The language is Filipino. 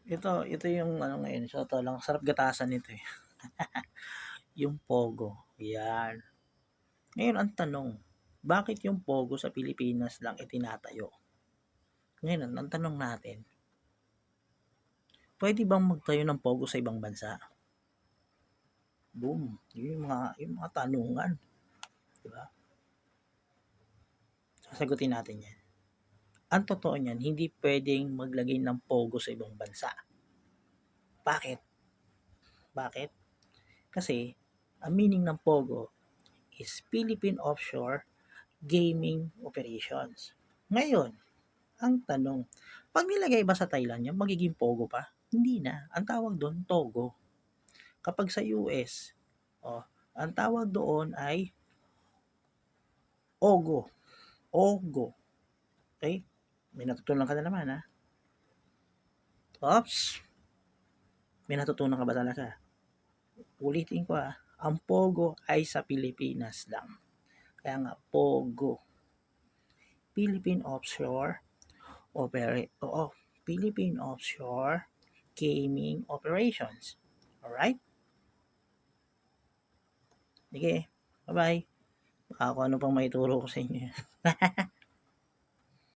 Ito yung ano ngayon, sa totoo lang, sarap gatasan nito eh. Yung Pogo, yan. Ngayon ang tanong, bakit yung Pogo sa Pilipinas lang itinatayo? Ngayon ang tanong natin, pwede bang magtayo ng Pogo sa ibang bansa? Boom, yung mga tanungan, di ba? Sasagutin natin yan. Ang totoo niyan, hindi pwedeng maglagay ng Pogo sa ibang bansa. Bakit? Bakit? Kasi, ang meaning ng Pogo is Philippine Offshore Gaming Operations. Ngayon, ang tanong, pag nilagay ba sa Thailand yan, magiging Pogo pa? Hindi na. Ang tawag doon, Togo. Kapag sa US, ang tawag doon ay Ogo. Ogo. Okay? May natutunan ka na naman, ha? Oops! May natutunan ka ba talaga? Ulitin ko, ha? Ang Pogo ay sa Pilipinas lang. Kaya nga, Pogo. Philippine Offshore Philippine Offshore Gaming Operations. Alright? Sige. Bye-bye. Baka kung ano pang maituro ko sa inyo.